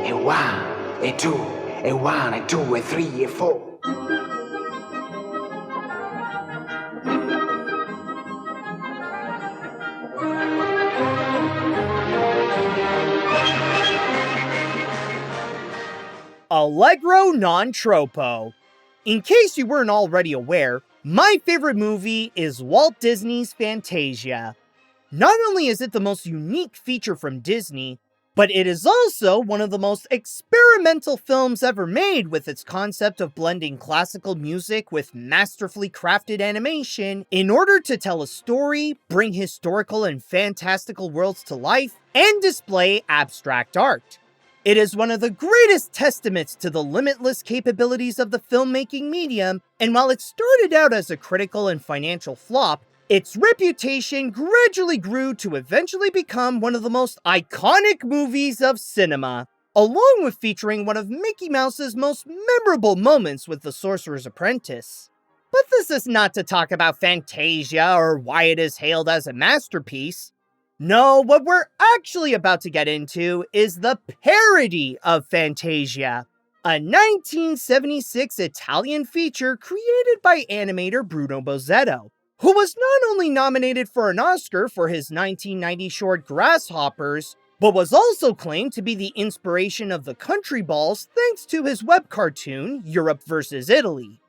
e one, e two, e one, e two, e three, e four. Allegro Non Troppo. In case you weren't already aware, my favorite movie is Walt Disney's Fantasia. Not only is it the most unique feature from Disney, but it is also one of the most experimental films ever made with its concept of blending classical music with masterfully crafted animation in order to tell a story, bring historical and fantastical worlds to life, and display abstract art. It is one of the greatest testaments to the limitless capabilities of the filmmaking medium, and while it started out as a critical and financial flop, its reputation gradually grew to eventually become one of the most iconic movies of cinema, along with featuring one of Mickey Mouse's most memorable moments with the Sorcerer's Apprentice. But this is not to talk about Fantasia or why it is hailed as a masterpiece. No, what we're actually about to get into is the parody of Fantasia, a 1976 Italian feature created by animator Bruno Bozzetto, who was not only nominated for an Oscar for his 1990 short Grasshoppers, but was also claimed to be the inspiration of the Country Balls thanks to his web cartoon, Europe vs. Italy.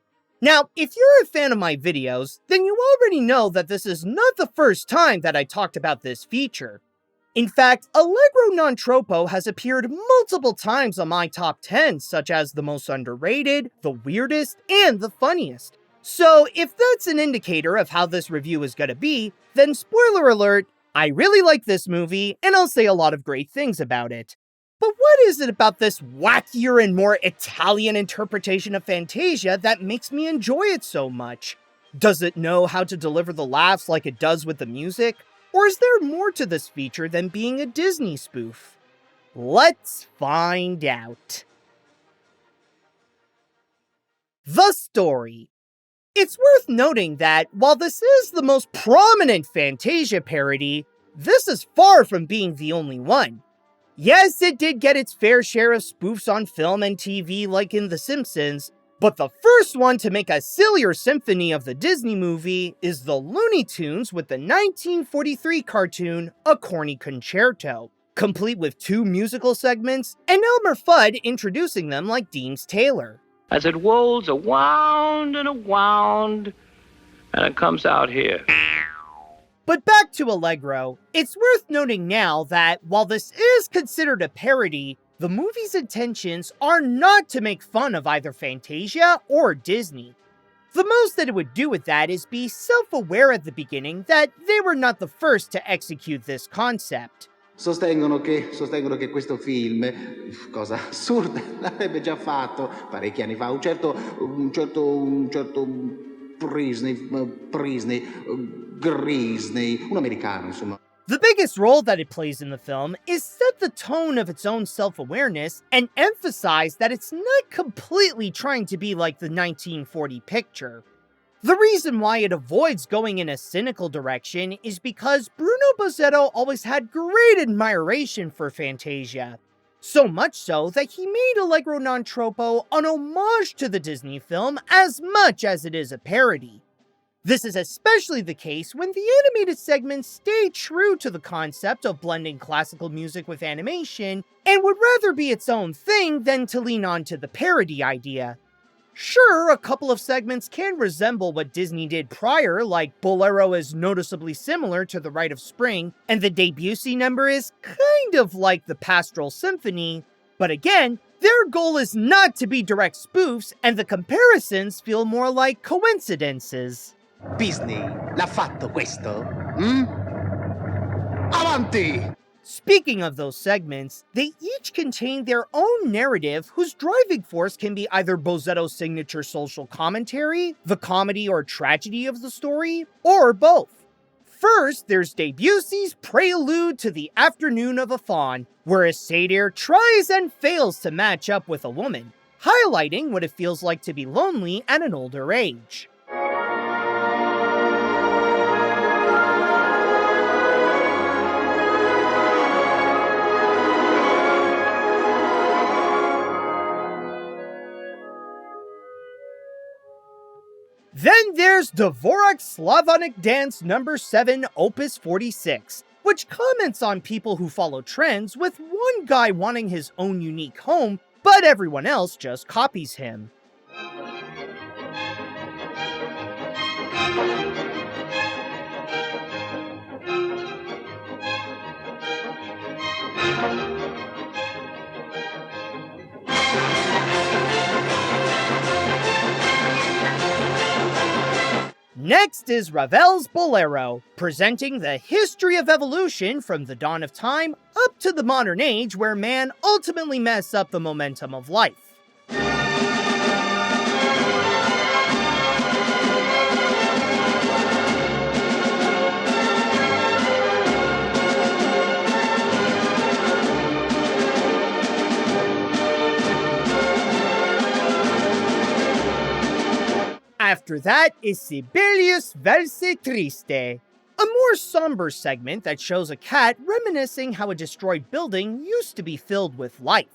Now, if you're a fan of my videos, then you already know that this is not the first time that I talked about this feature. In fact, Allegro Non Troppo has appeared multiple times on my top 10, such as the most underrated, the weirdest, and the funniest. So if that's an indicator of how this review is gonna be, then spoiler alert, I really like this movie, and I'll say a lot of great things about it. But what is it about this wackier and more Italian interpretation of Fantasia that makes me enjoy it so much? Does it know how to deliver the laughs like it does with the music? Or is there more to this feature than being a Disney spoof? Let's find out. The story. It's worth noting that, while this is the most prominent Fantasia parody, this is far from being the only one. Yes, it did get its fair share of spoofs on film and TV like in The Simpsons, but the first one to make a sillier symphony of the Disney movie is the Looney Tunes with the 1943 cartoon A Corny Concerto, complete with 2 musical segments, and Elmer Fudd introducing them like Deems Taylor. As it rolls awound and awound, and it comes out here. But back to Allegro, it's worth noting now that while this is considered a parody, the movie's intentions are not to make fun of either Fantasia or Disney. The most that it would do with that is be self-aware at the beginning that they were not the first to execute this concept. Sostengono che questo film, cosa assurda, l'avrebbe già fatto parecchi anni fa un certo Grisney, un americano, insomma. The biggest role that it plays in the film is set the tone of its own self-awareness and emphasize that it's not completely trying to be like the 1940 picture. The reason why it avoids going in a cynical direction is because Bruno Bozzetto always had great admiration for Fantasia. So much so that he made Allegro Non Troppo an homage to the Disney film as much as it is a parody. This is especially the case when the animated segments stay true to the concept of blending classical music with animation and would rather be its own thing than to lean onto the parody idea. Sure, a couple of segments can resemble what Disney did prior, like Bolero is noticeably similar to The Rite of Spring, and the Debussy number is kind of like the Pastoral Symphony, but again, their goal is not to be direct spoofs, and the comparisons feel more like coincidences. Disney l'ha fatto questo? Avanti! Speaking of those segments, they each contain their own narrative whose driving force can be either Bozzetto's signature social commentary, the comedy or tragedy of the story, or both. First, there's Debussy's prelude to the Afternoon of a Faun, where a satyr tries and fails to match up with a woman, highlighting what it feels like to be lonely at an older age. Then there's Dvorak's Slavonic Dance No. 7, Opus 46, which comments on people who follow trends, with one guy wanting his own unique home, but everyone else just copies him. Next is Ravel's Bolero, presenting the history of evolution from the dawn of time up to the modern age where man ultimately messed up the momentum of life. After that is Sibelius' Valse Triste, a more somber segment that shows a cat reminiscing how a destroyed building used to be filled with life.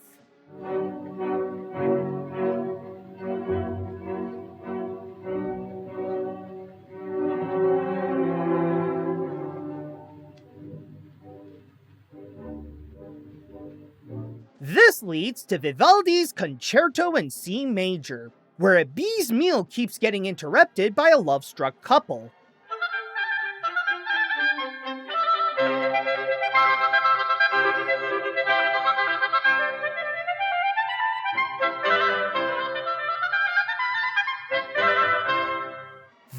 This leads to Vivaldi's Concerto in C Major, where a bee's meal keeps getting interrupted by a love-struck couple.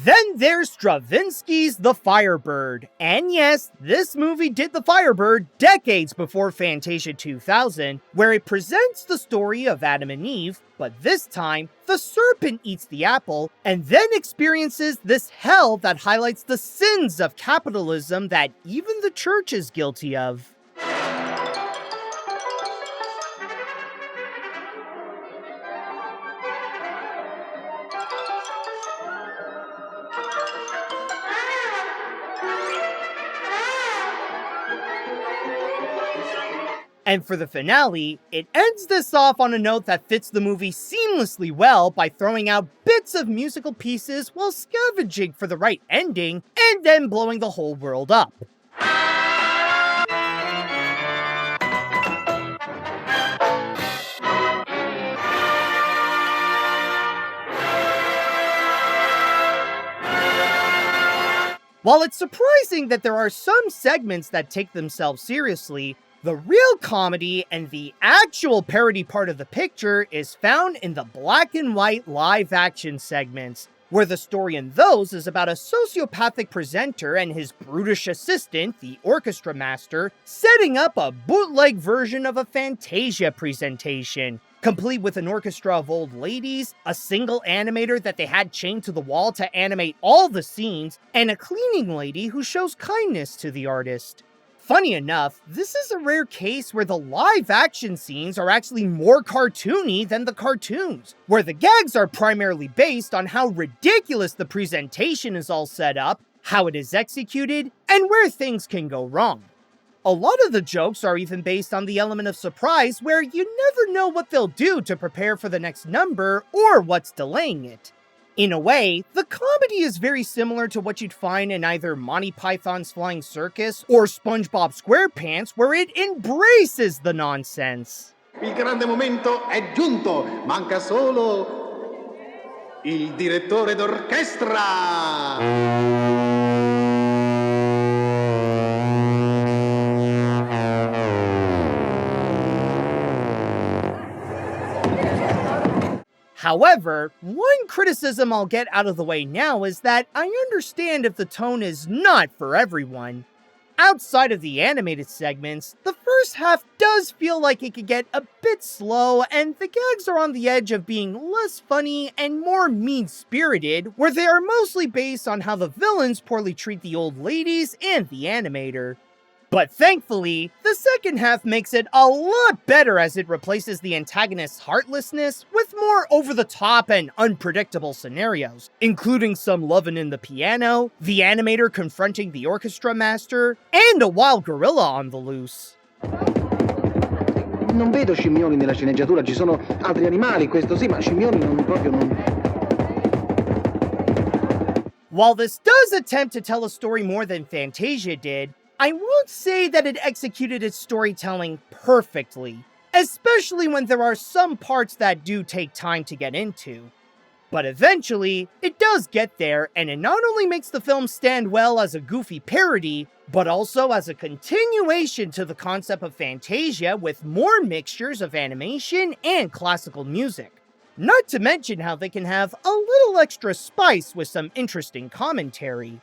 Then there's Stravinsky's The Firebird. And yes, this movie did The Firebird decades before Fantasia 2000, where it presents the story of Adam and Eve, but this time, the serpent eats the apple and then experiences this hell that highlights the sins of capitalism that even the church is guilty of. And for the finale, it ends this off on a note that fits the movie seamlessly well by throwing out bits of musical pieces while scavenging for the right ending, and then blowing the whole world up. While it's surprising that there are some segments that take themselves seriously, the real comedy and the actual parody part of the picture is found in the black and white live-action segments, where the story in those is about a sociopathic presenter and his brutish assistant, the orchestra master, setting up a bootleg version of a Fantasia presentation, complete with an orchestra of old ladies, a single animator that they had chained to the wall to animate all the scenes, and a cleaning lady who shows kindness to the artist. Funny enough, this is a rare case where the live-action scenes are actually more cartoony than the cartoons, where the gags are primarily based on how ridiculous the presentation is all set up, how it is executed, and where things can go wrong. A lot of the jokes are even based on the element of surprise, where you never know what they'll do to prepare for the next number or what's delaying it. In a way, the comedy is very similar to what you'd find in either Monty Python's Flying Circus or SpongeBob SquarePants, where it embraces the nonsense. Il grande momento è giunto, manca solo il direttore d'orchestra. However, one criticism I'll get out of the way now is that I understand if the tone is not for everyone. Outside of the animated segments, the first half does feel like it could get a bit slow, and the gags are on the edge of being less funny and more mean-spirited, where they are mostly based on how the villains poorly treat the old ladies and the animator. But thankfully, the second half makes it a lot better as it replaces the antagonist's heartlessness with more over-the-top and unpredictable scenarios, including some lovin' in the piano, the animator confronting the orchestra master, and a wild gorilla on the loose. Non vedo scimmioni nella sceneggiatura, ci sono altri animali, questo sì, ma scimmioni non proprio non... While this does attempt to tell a story more than Fantasia did, I won't say that it executed its storytelling perfectly, especially when there are some parts that do take time to get into. But eventually, it does get there, and it not only makes the film stand well as a goofy parody, but also as a continuation to the concept of Fantasia with more mixtures of animation and classical music. Not to mention how they can have a little extra spice with some interesting commentary.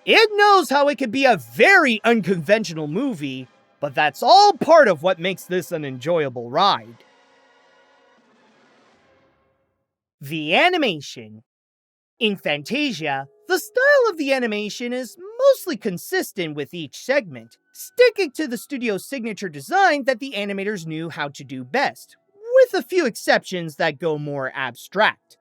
It knows how it could be a very unconventional movie, but that's all part of what makes this an enjoyable ride. The animation. In Fantasia, the style of the animation is mostly consistent with each segment, sticking to the studio's signature design that the animators knew how to do best, with a few exceptions that go more abstract.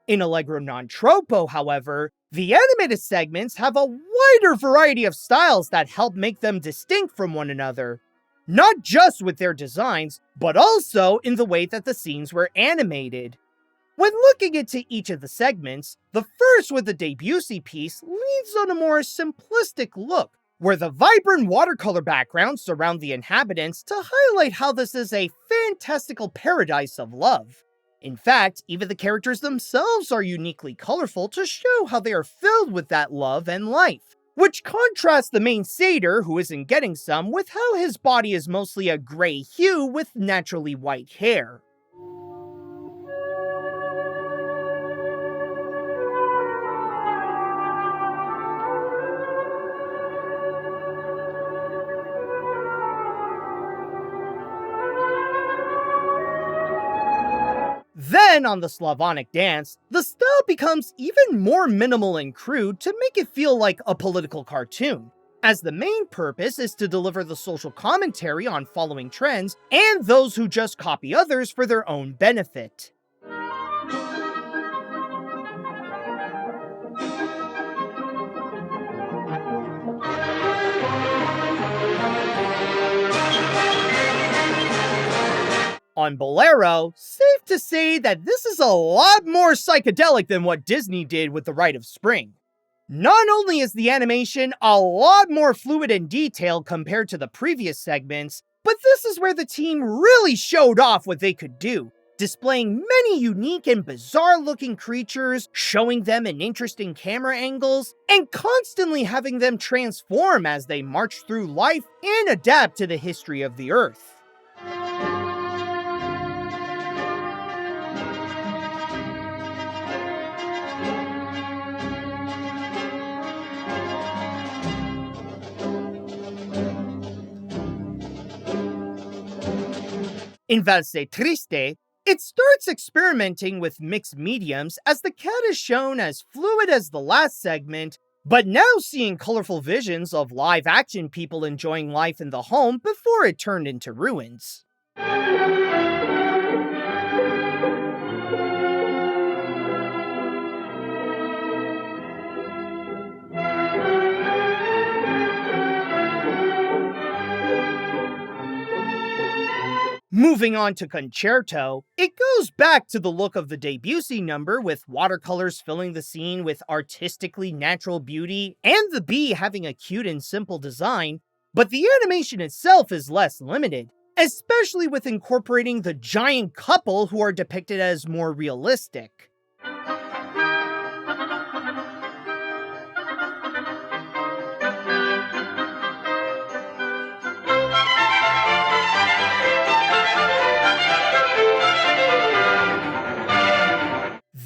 In Allegro Non Troppo, however, the animated segments have a wider variety of styles that help make them distinct from one another, not just with their designs, but also in the way that the scenes were animated. When looking into each of the segments, the first with the Debussy piece leads on a more simplistic look, where the vibrant watercolor backgrounds surround the inhabitants to highlight how this is a fantastical paradise of love. In fact, even the characters themselves are uniquely colorful to show how they are filled with that love and life, which contrasts the main satyr, who isn't getting some, with how his body is mostly a gray hue with naturally white hair. Then, on the Slavonic dance, the style becomes even more minimal and crude to make it feel like a political cartoon, as the main purpose is to deliver the social commentary on following trends and those who just copy others for their own benefit. On Bolero, safe to say that this is a lot more psychedelic than what Disney did with The Rite of Spring. Not only is the animation a lot more fluid and detailed compared to the previous segments, but this is where the team really showed off what they could do, displaying many unique and bizarre-looking creatures, showing them in interesting camera angles, and constantly having them transform as they march through life and adapt to the history of the Earth. In Valse Triste, it starts experimenting with mixed mediums as the cat is shown as fluid as the last segment, but now seeing colorful visions of live-action people enjoying life in the home before it turned into ruins. Moving on to Concerto, it goes back to the look of the Debussy number, with watercolors filling the scene with artistically natural beauty, and the bee having a cute and simple design, but the animation itself is less limited, especially with incorporating the giant couple who are depicted as more realistic.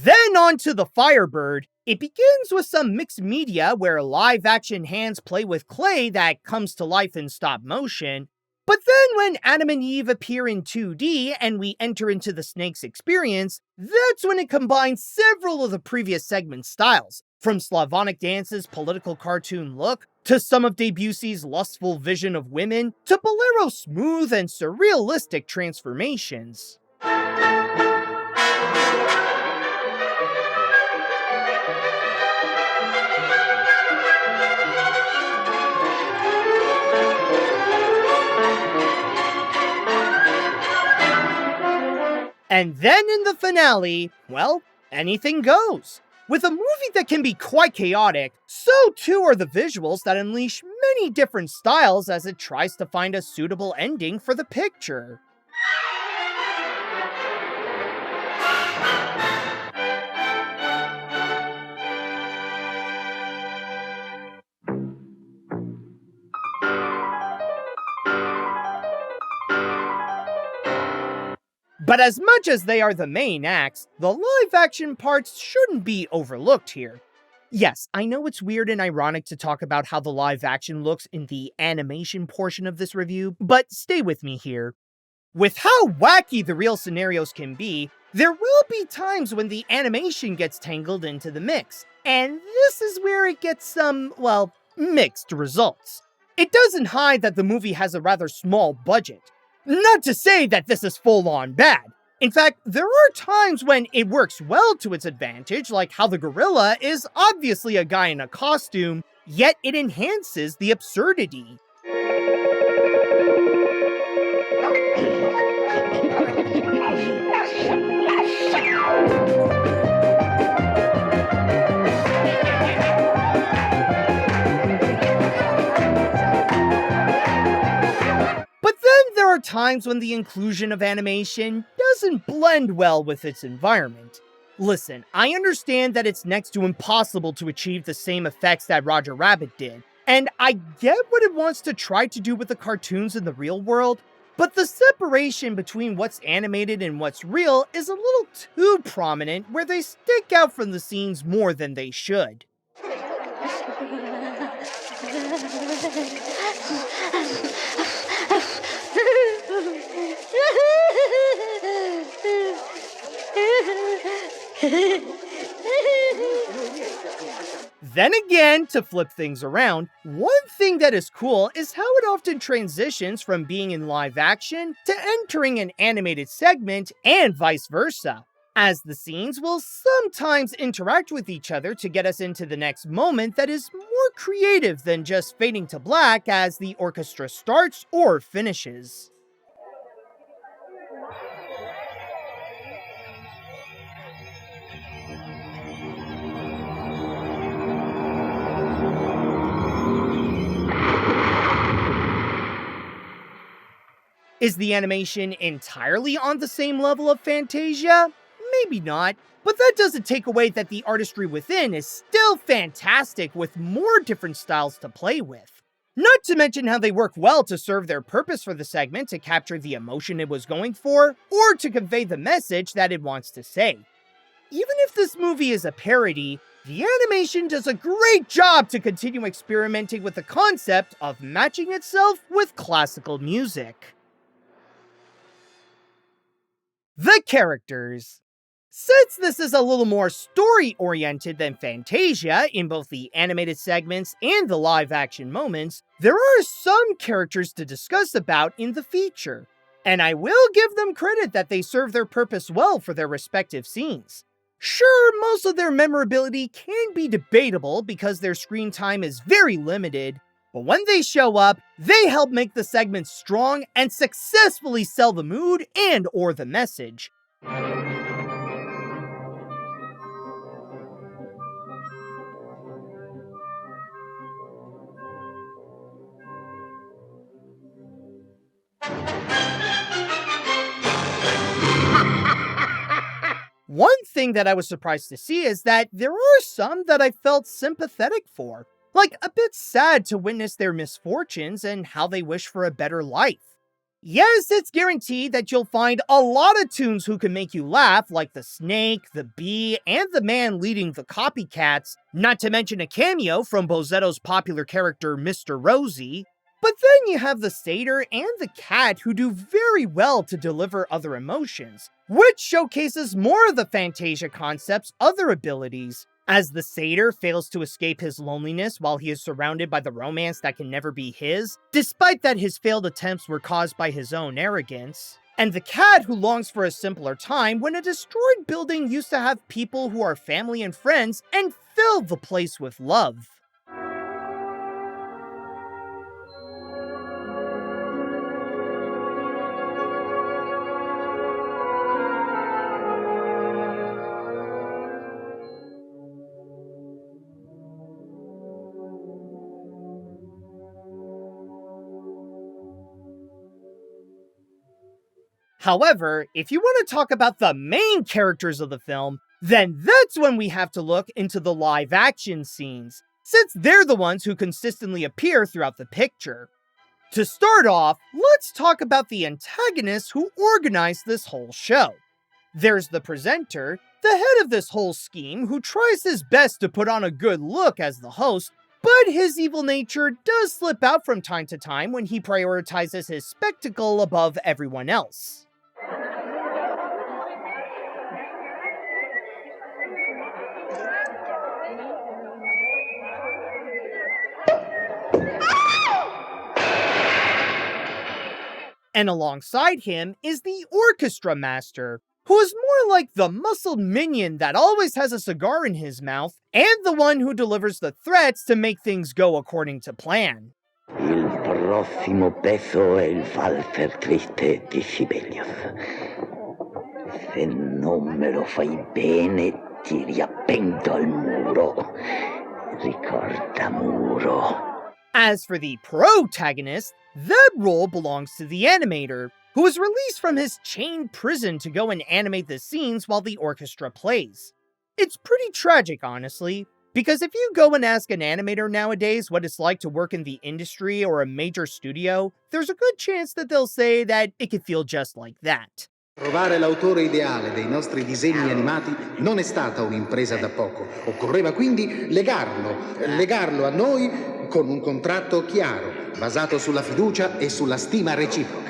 Then on to the Firebird. It begins with some mixed media where live-action hands play with clay that comes to life in stop motion. But then when Adam and Eve appear in 2D and we enter into the snake's experience, that's when it combines several of the previous segment styles, from Slavonic dance's political cartoon look, to some of Debussy's lustful vision of women, to Bolero's smooth and surrealistic transformations. And then in the finale, well, anything goes. With a movie that can be quite chaotic, so too are the visuals that unleash many different styles as it tries to find a suitable ending for the picture. But as much as they are the main acts, the live-action parts shouldn't be overlooked here. Yes, I know it's weird and ironic to talk about how the live-action looks in the animation portion of this review, but stay with me here. With how wacky the real scenarios can be, there will be times when the animation gets tangled into the mix, and this is where it gets some, well, mixed results. It doesn't hide that the movie has a rather small budget. Not to say that this is full-on bad. In fact, there are times when it works well to its advantage, like how the gorilla is obviously a guy in a costume, yet it enhances the absurdity. But then there are times when the inclusion of animation doesn't blend well with its environment. Listen, I understand that it's next to impossible to achieve the same effects that Roger Rabbit did, and I get what it wants to try to do with the cartoons in the real world, but the separation between what's animated and what's real is a little too prominent where they stick out from the scenes more than they should. Then again, to flip things around, one thing that is cool is how it often transitions from being in live action to entering an animated segment and vice versa, as the scenes will sometimes interact with each other to get us into the next moment that is more creative than just fading to black as the orchestra starts or finishes. Is the animation entirely on the same level of Fantasia? Maybe not, but that doesn't take away that the artistry within is still fantastic with more different styles to play with. Not to mention how they work well to serve their purpose for the segment to capture the emotion it was going for, or to convey the message that it wants to say. Even if this movie is a parody, the animation does a great job to continue experimenting with the concept of matching itself with classical music. The characters. Since this is a little more story-oriented than Fantasia in both the animated segments and the live-action moments, there are some characters to discuss about in the feature. And I will give them credit that they serve their purpose well for their respective scenes. Sure, most of their memorability can be debatable because their screen time is very limited, but when they show up, they help make the segment strong and successfully sell the mood and/or the message. One thing that I was surprised to see is that there are some that I felt sympathetic for. Like, a bit sad to witness their misfortunes and how they wish for a better life. Yes, it's guaranteed that you'll find a lot of tunes who can make you laugh, like the snake, the bee, and the man leading the copycats, not to mention a cameo from Bozzetto's popular character Mr. Rosie. But then you have the satyr and the cat who do very well to deliver other emotions, which showcases more of the Fantasia concept's other abilities, as the satyr fails to escape his loneliness while he is surrounded by the romance that can never be his, despite that his failed attempts were caused by his own arrogance. And the cat who longs for a simpler time when a destroyed building used to have people who are family and friends and fill the place with love. However, if you want to talk about the main characters of the film, then that's when we have to look into the live-action scenes, since they're the ones who consistently appear throughout the picture. To start off, let's talk about the antagonists who organized this whole show. There's the presenter, the head of this whole scheme, who tries his best to put on a good look as the host, but his evil nature does slip out from time to time when he prioritizes his spectacle above everyone else. And alongside him is the orchestra master, who is more like the muscled minion that always has a cigar in his mouth, and the one who delivers the threats to make things go according to plan. Il prossimo pezzo è il valzer triste di Sibelius. Se non me lo fai bene, ti riappendo al muro. Ricorda muro. As for the protagonist, that role belongs to the animator, who was released from his chained prison to go and animate the scenes while the orchestra plays. It's pretty tragic, honestly, because if you go and ask an animator nowadays what it's like to work in the industry or a major studio, there's a good chance that they'll say that it could feel just like that. Trovare l'autore ideale dei nostri disegni animati non è stata un'impresa da poco. Occorreva quindi legarlo a noi con un contratto chiaro, basato sulla fiducia e sulla stima reciproca.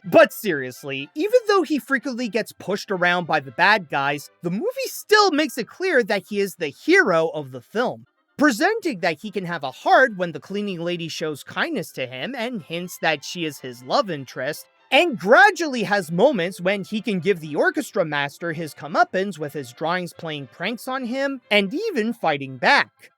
But seriously, even though he frequently gets pushed around by the bad guys, the movie still makes it clear that he is the hero of the film, presenting that he can have a heart when the cleaning lady shows kindness to him and hints that she is his love interest, and gradually has moments when he can give the orchestra master his comeuppance with his drawings playing pranks on him, and even fighting back.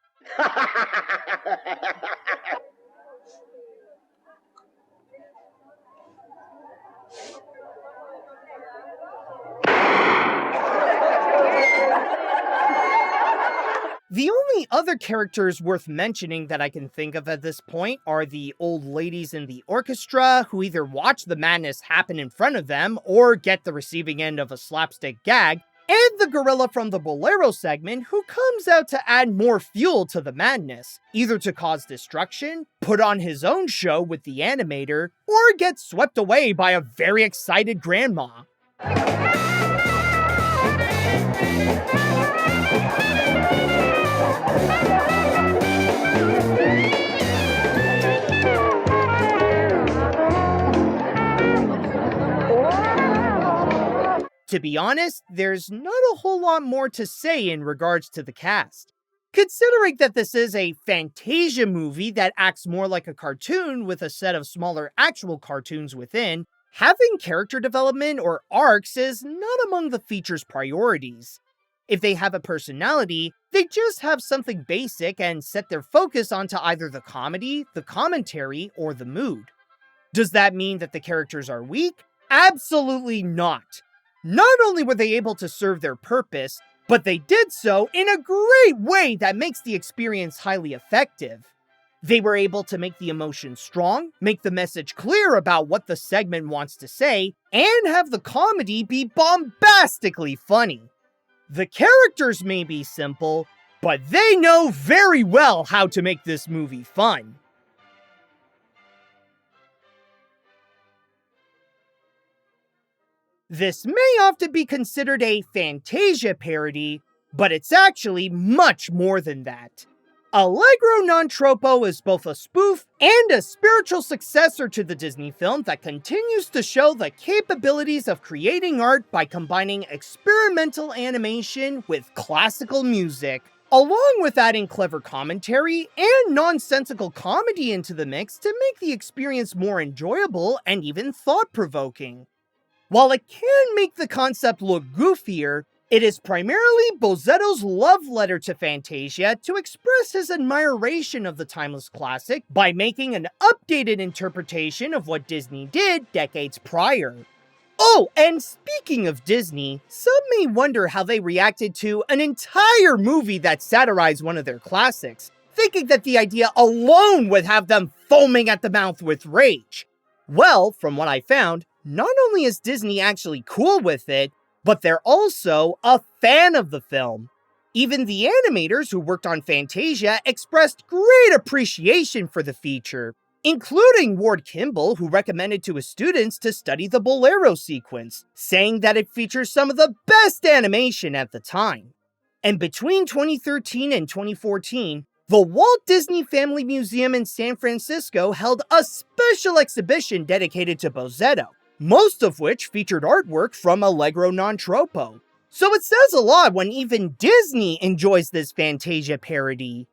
The only other characters worth mentioning that I can think of at this point are the old ladies in the orchestra who either watch the madness happen in front of them or get the receiving end of a slapstick gag, and the gorilla from the Bolero segment who comes out to add more fuel to the madness, either to cause destruction, put on his own show with the animator, or get swept away by a very excited grandma. To be honest, there's not a whole lot more to say in regards to the cast. Considering that this is a Fantasia movie that acts more like a cartoon with a set of smaller actual cartoons within, having character development or arcs is not among the feature's priorities. If they have a personality, they just have something basic and set their focus onto either the comedy, the commentary, or the mood. Does that mean that the characters are weak? Absolutely not. Not only were they able to serve their purpose, but they did so in a great way that makes the experience highly effective. They were able to make the emotion strong, make the message clear about what the segment wants to say, and have the comedy be bombastically funny. The characters may be simple, but they know very well how to make this movie fun. This may often be considered a Fantasia parody, but it's actually much more than that. Allegro Non Troppo is both a spoof and a spiritual successor to the Disney film that continues to show the capabilities of creating art by combining experimental animation with classical music, along with adding clever commentary and nonsensical comedy into the mix to make the experience more enjoyable and even thought-provoking. While it can make the concept look goofier, it is primarily Bozzetto's love letter to Fantasia to express his admiration of the timeless classic by making an updated interpretation of what Disney did decades prior. Oh, and speaking of Disney, some may wonder how they reacted to an entire movie that satirized one of their classics, thinking that the idea alone would have them foaming at the mouth with rage. Well, from what I found, not only is Disney actually cool with it, but they're also a fan of the film. Even the animators who worked on Fantasia expressed great appreciation for the feature, including Ward Kimball, who recommended to his students to study the Bolero sequence, saying that it features some of the best animation at the time. And between 2013 and 2014, the Walt Disney Family Museum in San Francisco held a special exhibition dedicated to Bozzetto, most of which featured artwork from Allegro Non Troppo. So it says a lot when even Disney enjoys this Fantasia parody.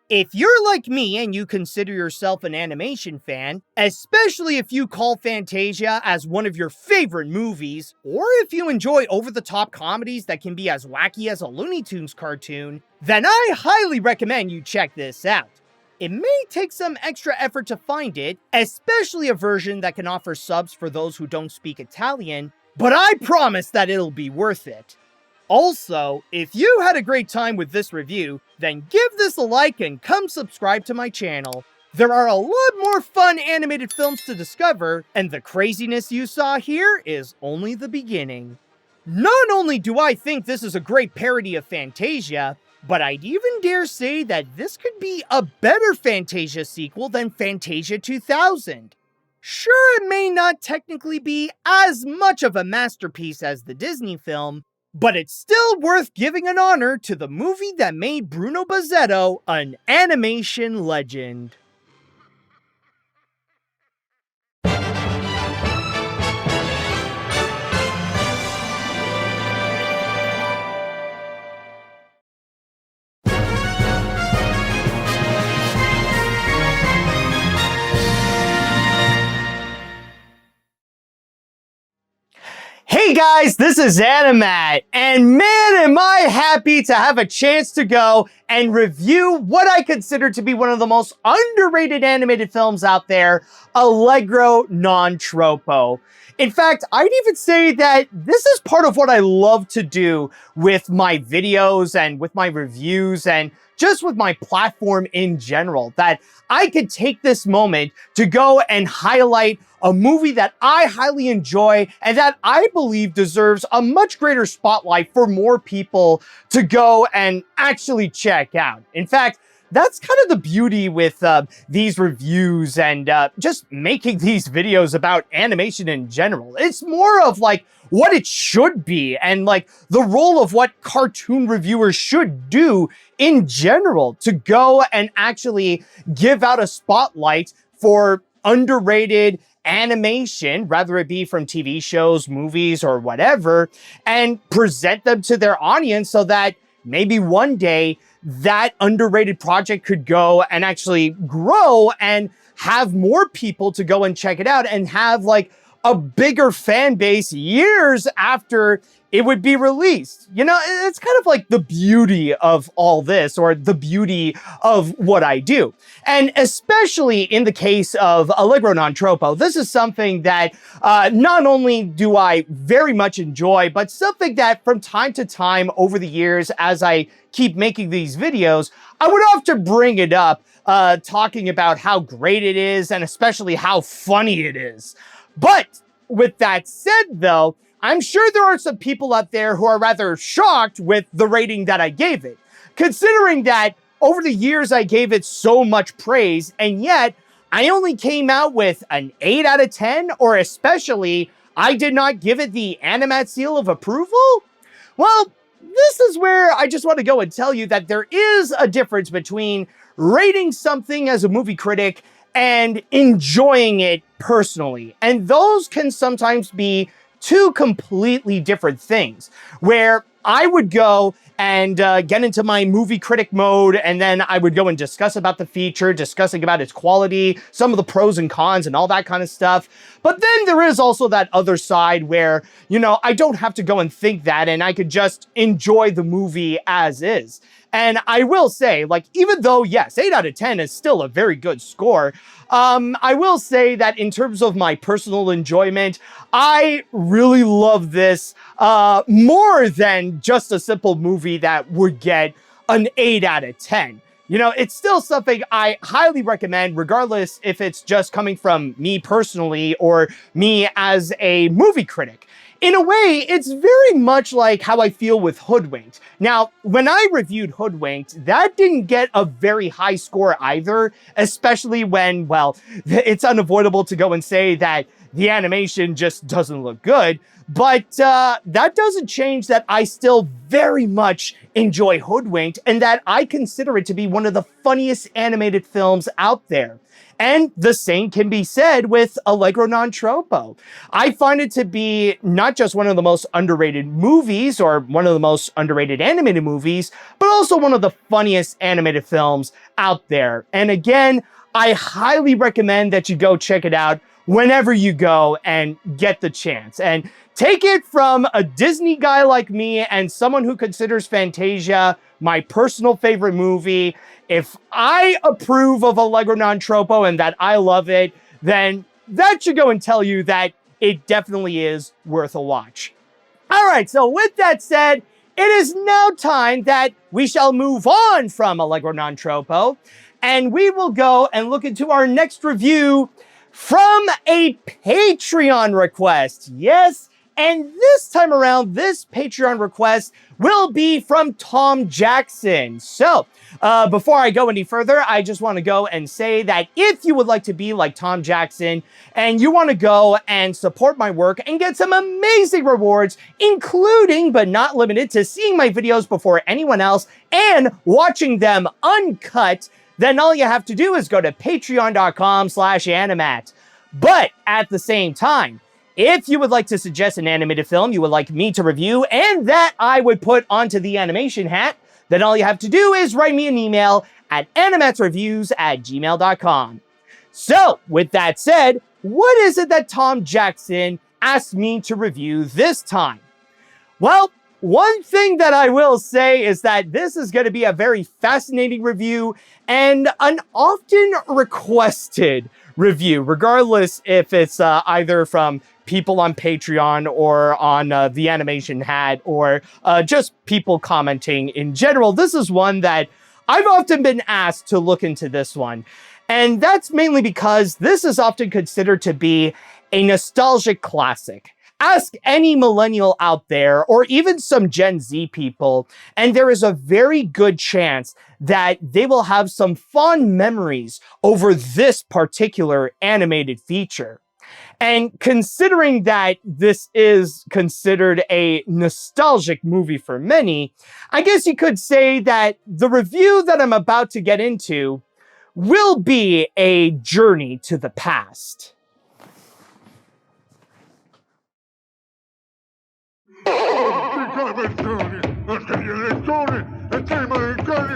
If you're like me and you consider yourself an animation fan, especially if you call Fantasia as one of your favorite movies, or if you enjoy over-the-top comedies that can be as wacky as a Looney Tunes cartoon, then I highly recommend you check this out. It may take some extra effort to find it, especially a version that can offer subs for those who don't speak Italian, but I promise that it'll be worth it. Also, if you had a great time with this review, then give this a like and come subscribe to my channel. There are a lot more fun animated films to discover, and the craziness you saw here is only the beginning. Not only do I think this is a great parody of Fantasia, but I'd even dare say that this could be a better Fantasia sequel than Fantasia 2000. Sure, it may not technically be as much of a masterpiece as the Disney film, but it's still worth giving an honor to the movie that made Bruno Bozzetto an animation legend. Hey guys, this is Animat, and man am I happy to have a chance to go and review what I consider to be one of the most underrated animated films out there, Allegro Non Troppo. In fact, I'd even say that this is part of what I love to do with my videos and with my reviews and just with my platform in general, that I could take this moment to go and highlight a movie that I highly enjoy and that I believe deserves a much greater spotlight for more people to go and actually check out. In fact, that's kind of the beauty with these reviews and just making these videos about animation in general. It's more of like what it should be and like the role of what cartoon reviewers should do in general, to go and actually give out a spotlight for underrated animation, whether it be from TV shows, movies, or whatever, and present them to their audience so that maybe one day that underrated project could go and actually grow and have more people to go and check it out and have like a bigger fan base years after it would be released. You know, it's kind of like the beauty of all this, or the beauty of what I do. And especially in the case of Allegro Non Troppo, this is something that not only do I very much enjoy, but something that from time to time over the years, as I keep making these videos, I would often bring it up, talking about how great it is and especially how funny it is. But with that said, though, I'm sure there are some people out there who are rather shocked with the rating that I gave it, considering that over the years I gave it so much praise, and yet I only came out with an 8 out of 10, or especially I did not give it the Animat seal of approval? Well, this is where I just want to go and tell you that there is a difference between rating something as a movie critic and enjoying it personally. And those can sometimes be two completely different things, where I would go and get into my movie critic mode, and then I would go and discuss about the feature, discussing about its quality, some of the pros and cons and all that kind of stuff. But then there is also that other side where, you know, I don't have to go and think that, and I could just enjoy the movie as is. And I will say, like, even though, yes, 8 out of 10 is still a very good score, I will say that in terms of my personal enjoyment, I really love this more than just a simple movie that would get an 8 out of 10. it's still something I highly recommend, regardless if it's just coming from me personally or me as a movie critic. In a way, it's very much like how I feel with Hoodwinked. Now, when I reviewed Hoodwinked, that didn't get a very high score either, especially when, well, it's unavoidable to go and say that the animation just doesn't look good. But that doesn't change that I still very much enjoy Hoodwinked and that I consider it to be one of the funniest animated films out there. And the same can be said with Allegro Non Troppo. I find it to be not just one of the most underrated movies or one of the most underrated animated movies, but also one of the funniest animated films out there. And again, I highly recommend that you go check it out whenever you go and get the chance. And take it from a Disney guy like me and someone who considers Fantasia my personal favorite movie. If I approve of Allegro Non Troppo and that I love it, then that should go and tell you that it definitely is worth a watch. All right, so with that said, it is now time that we shall move on from Allegro Non Troppo, and we will go and look into our next review from a Patreon request. Yes, and this time around, this Patreon request will be from Tom Jackson. So, before I go any further, I just want to go and say that if you would like to be like Tom Jackson and you want to go and support my work and get some amazing rewards, including but not limited to seeing my videos before anyone else and watching them uncut, then all you have to do is go to patreon.com/animat. But at the same time, if you would like to suggest an animated film you would like me to review and that I would put onto the animation hat, then all you have to do is write me an email at animatsreviews@gmail.com. So, with that said, what is it that Tom Jackson asked me to review this time? Well, one thing that I will say is that this is going to be a very fascinating review and an often requested review, regardless if it's either from people on Patreon or on the animation hat or just people commenting in general. This is one that I've often been asked to look into this one. And that's mainly because this is often considered to be a nostalgic classic. Ask any millennial out there, or even some Gen Z people, and there is a very good chance that they will have some fond memories over this particular animated feature. And considering that this is considered a nostalgic movie for many, I guess you could say that the review that I'm about to get into will be a journey to the past. Lettori, e tema del